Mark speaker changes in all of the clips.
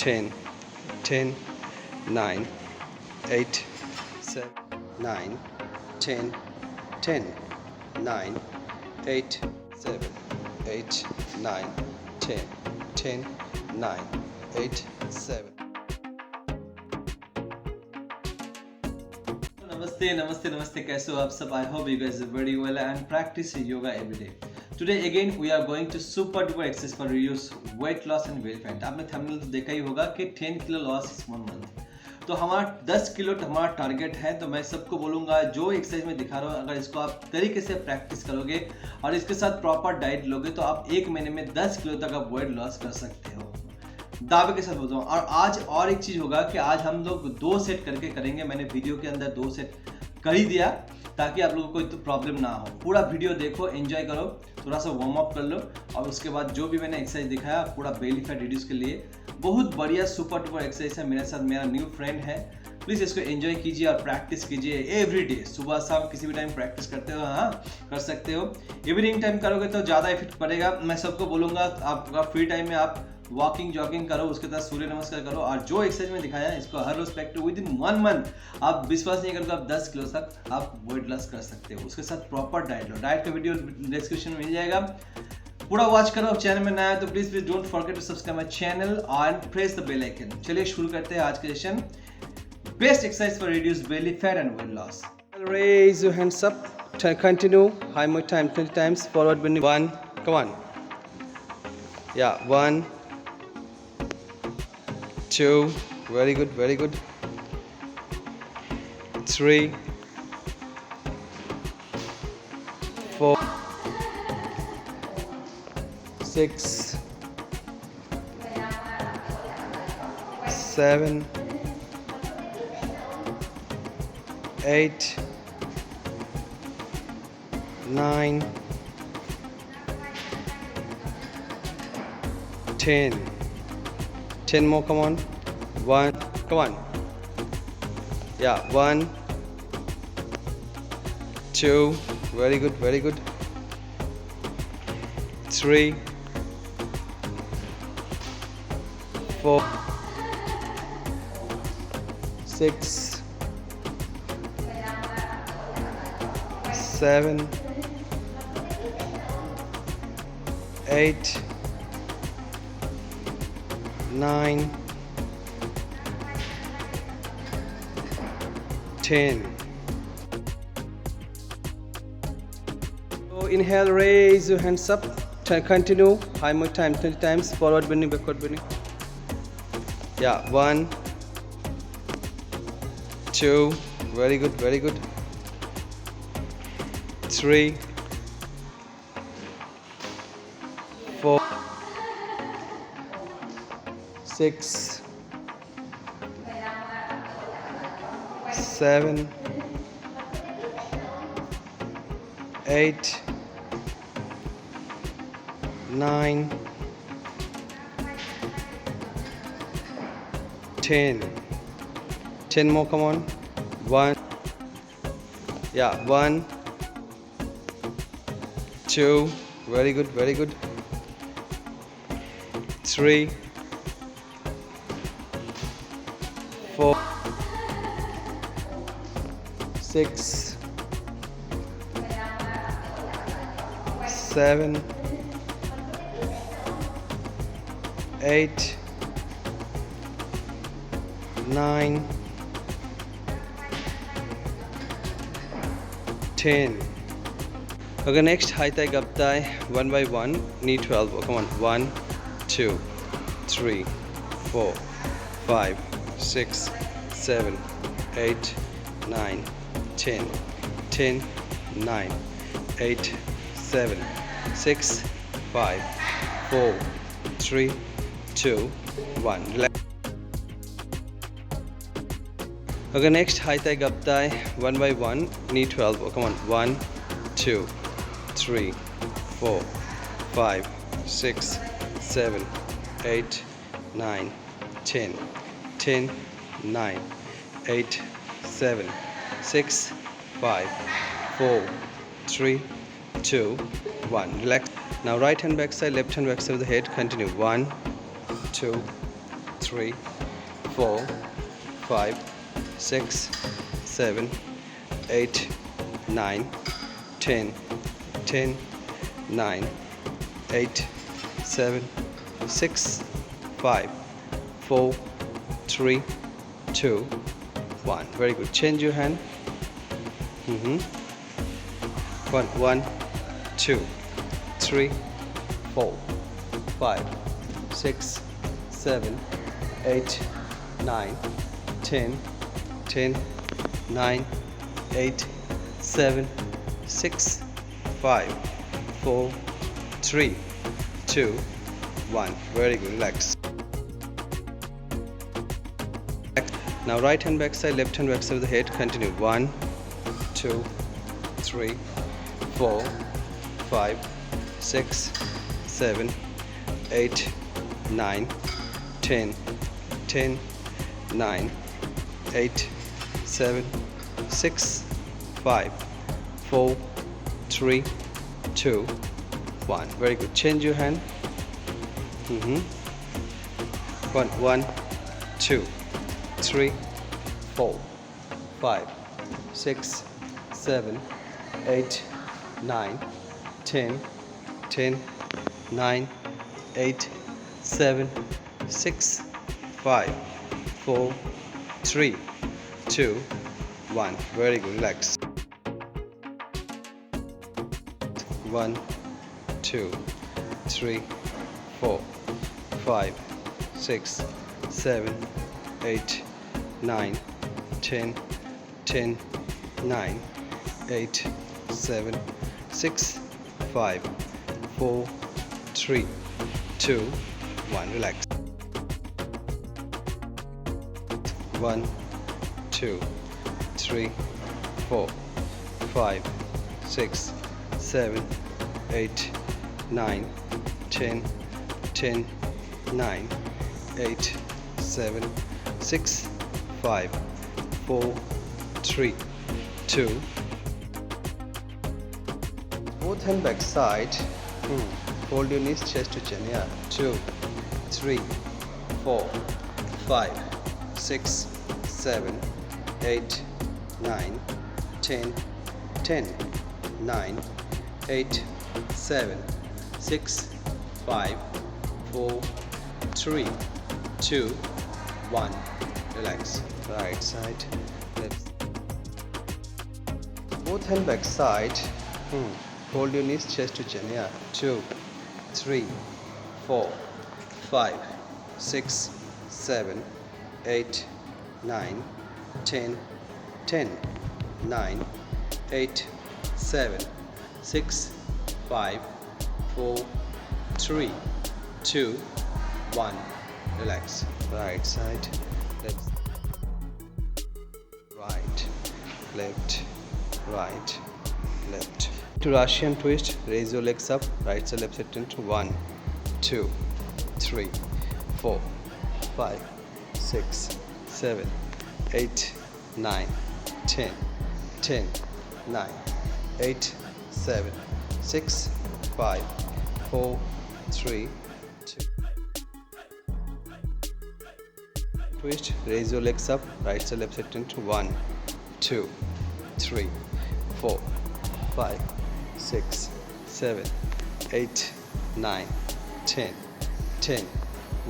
Speaker 1: 10, 10, 9, 8, 7, 9, 10, 10, 9, 8, 7, 8, 9, 10, 10, 9, 8, 7.
Speaker 2: Namaste. कैसे हो आप सब? I hope you guys are very well and practice yoga every day. Today again we are going to super duper exercise for reduce weight loss and belly fat. आपने thumbnail तो देखा ही होगा कि 10 kilo loss इस 1 month. तो हमारा 10 kilo हमारा target है. तो मैं सबको बोलूँगा जो एक्सरसाइज में दिखा रहा हूँ अगर इसको आप तरीके से प्रैक्टिस करोगे और इसके साथ प्रॉपर डाइट लोगे तो आप 1 महीने में 10 किलो तक आप वेट लॉस कर सकते हो. दावे के साथ बोलता हूँ. और आज और एक चीज़ होगा कि आज हम लोग 2 सेट करके करेंगे. मैंने वीडियो के अंदर 2 सेट कर ही दिया ताकि आप लोगों को कोई तो प्रॉब्लम ना हो. पूरा वीडियो देखो, एंजॉय करो, थोड़ा सा वार्म अप कर लो और उसके बाद जो भी मैंने एक्सरसाइज दिखाया पूरा बेली फैट रिड्यूस के लिए बहुत बढ़िया सुपर डुपर एक्सरसाइज है. मेरे साथ मेरा न्यू फ्रेंड है. प्लीज़ इसको एंजॉय कीजिए और प्रैक्टिस कीजिए एवरी डे. सुबह शाम किसी भी टाइम प्रैक्टिस करते हो, हाँ कर सकते हो. इवनिंग टाइम करोगे तो ज़्यादा इफेक्ट पड़ेगा. मैं सबको बोलूँगा आपका फ्री टाइम में आप वॉकिंग जॉगिंग करो, उसके साथ सूर्य नमस्कार करो और जो एक्सरसाइज में दिखाया है इसको हर रोज प्रैक्टिस विद इन 1 मंथ. आप विश्वास नहीं करोगे आप 10 किलो तक आप वेट लॉस कर सकते हो. उसके साथ प्रॉपर डाइट लो. डाइट का वीडियो डिस्क्रिप्शन में मिल जाएगा, पूरा वॉच करो. चैनल में नया है तो please don't forget to subscribe my channel and press the bell icon. चलिए शुरू करते हैं आज का session. Best exercise for reduce belly fat and weight loss.
Speaker 1: Raise your hands up. Continue. High more time, 20 times. Forward bending. 1. Come on. Yeah. 1, 2. Very good. Very good. 3, 4, 6, 7, 8, 9, 10. 10 more, come on. 1, come on. Yeah, 1, 2, very good, very good. 3, 4, 6, 7, 8, 9, 10. So inhale, raise your hands up. Continue. High more time, 20 times. Forward bending, backward bending. Yeah, 1, 2. Very good, very good. 3, 4, 6, 7, 8, 9, 10. 10 more, come on. 1, yeah, 1, 2, very good, very good. 3, 4, 6, 7, 8, 9, 10. Okay, next high thigh up thigh, 1 by 1, knee to elbow. Come on. 1, 2, 3, 4, 5, 6, 7, 8, 9, 10. 10, 9, 8, 7, 6, 5, 4, 3, 2, 1. Relax. Okay, next high thigh up thigh, 1 by 1, knee to elbow. Come on. 1, 2, 3, 4, 5, 6, 7, 8, 9, 10. 10, 9, 8, 7, 6, 5, 4, 3, 2, 1. Relax. Now right hand back side, left hand back side of the head. Continue. 1, 2, 3 4 5 6 7 8 9 10 10 9 8 7 6 5 4 3 2 1. Very good. Change your hand. 1 2 3 4 5 6 7 8 9 10 10 9 8 7 6 5 4 3 2 1. Very good. Relax. Now right hand back side, left hand back side of the head. Continue. 1 2 3 4 5 6 7 8 9 10 10 9 8 7 6 5 4 3 2 1. Very good. Change your hand. 1 2 3 4 5 6 7 8 9 10 10 9 8 7 6 5 4 3 2 1. Very good. Relax. 1 2 3 4 5 6 7 8 9 10 10 9 8 7 6 5 4 3 2 1. Relax. 1 2 3 4 5 6 7 8 9 10 10 9 8 7 6 5 4 3 2. Both hand back side. Hold your knees, chest to chin. Yeah. 2 3 4 5 6 7 8 9 10 10 9 8 7 6 5 4 3 2 1. Relax. Right side, left. Both hand back side. Hold your knees, chest to chin. Yeah. 2 3 4 5 6 7 8 9 10 10 9 8 7 6 5 4 3 2 1. Relax. Right side, left. Right, left, right, left. To Russian twist, raise your legs up. Right side, left side, turn to 1 2 3 4 5 6 7 8 9 10 10 9 8 7 6 5 4 3 2. Twist, raise your legs up. Right side, left side, turn to 1 2 3 4 5 6 7 8 9 10 10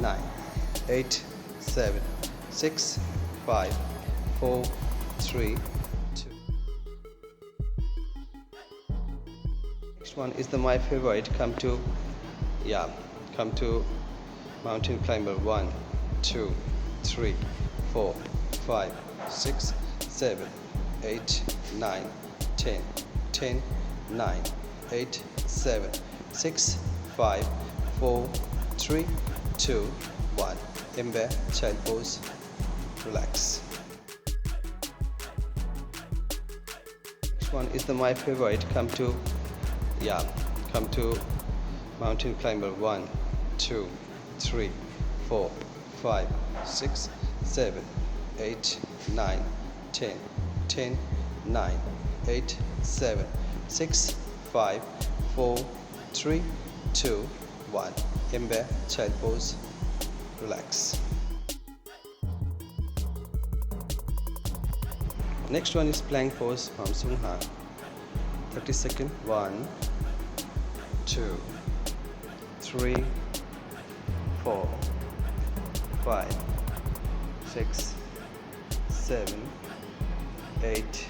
Speaker 1: 9 8 7 6 5 4 3 2. Next one is my favorite. Come to mountain climber. 1 2 3 4 5 6 7 8 9 10 10 9 8 7 6 5 4 3 2 1. Embed, child pose. Relax. Next one is my favorite. Come to mountain climber. 1 2 3 4 5 6 7 8 9 10 10 9 8 7 6 5 4 3 2 1. Embed, child pose. Relax. Next one is plank pose from Sungha. 30 seconds. 1, 2, 3, 4, 5, 6, 7, 8,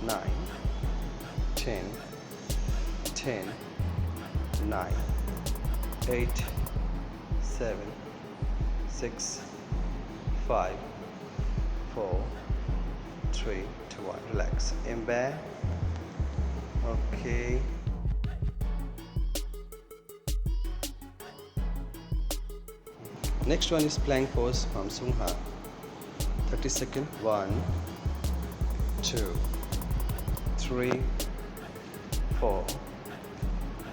Speaker 1: 9, 10, 10, 9, 8, 7, 6, 5, 4, 3, 2, 1. Relax. In back. Okay. Next one is plank pose from Sungha. 30 seconds. 1, 2, 3, 4,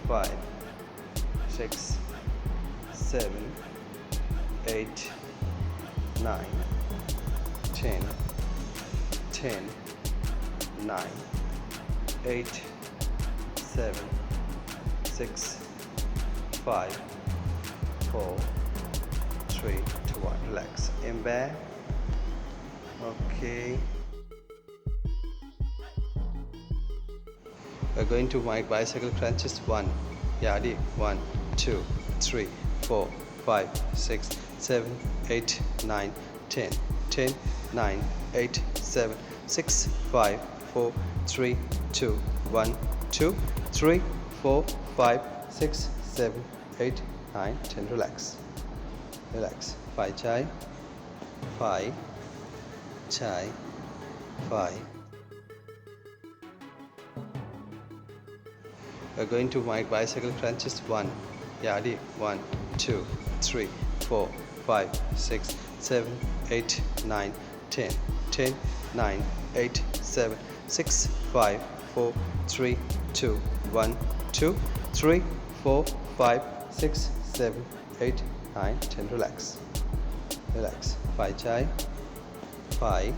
Speaker 1: 5, 6, 7, 8, 9, 10, 10, 9, 8, 7, 6, 5, 4, 3, 2, 1. Relax. In back. Okay. We're going to make bicycle crunches. 1. Yeah, ready? 1, 2, 3, 4, 5, 6, 7, 8, 9, 10, 10, 9, 8, 7, 6, 5, 4, 3, 2, 1, 2, 3, 4, 5, 6, 7, 8, 9, 10. Relax. Relax. 5 chai. 5 chai. 5. We're going to make bicycle crunches. 1. Yeah, ready? 1, 2, 3, 4, 5, 6, 7, 8, 9, 10, 10, 9, 8, 7, 6, 5, 4, 3, 2, 1, 2, 3, 4, 5, 6, 7, 8, 9, 10. Relax. Relax. 5 chai. 5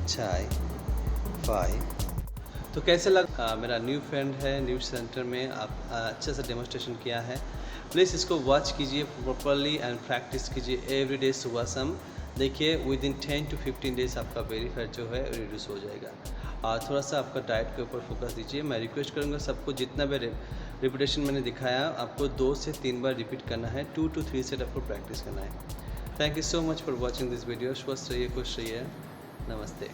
Speaker 1: chai. 5. तो कैसे लगा? मेरा new friend है, new centre में आप अच्छे से demonstration किया है। प्लीज़ इसको वॉच कीजिए प्रॉपरली एंड प्रैक्टिस कीजिए एवरी डे सुबह शाम। देखिए विद इन 10 to 15 डेज आपका बेली फैट जो है रिड्यूस हो जाएगा। और थोड़ा सा आपका डाइट के ऊपर फोकस दीजिए। मैं रिक्वेस्ट करूँगा सबको, जितना भी रिपीटेशन मैंने दिखाया आपको 2 से 3 बार रिपीट करना है। 2 to 3 सेट आपको प्रैक्टिस करना है। Thank you so much for watching this video. स्वस्थ रहिए, खुश रहिए। नमस्ते।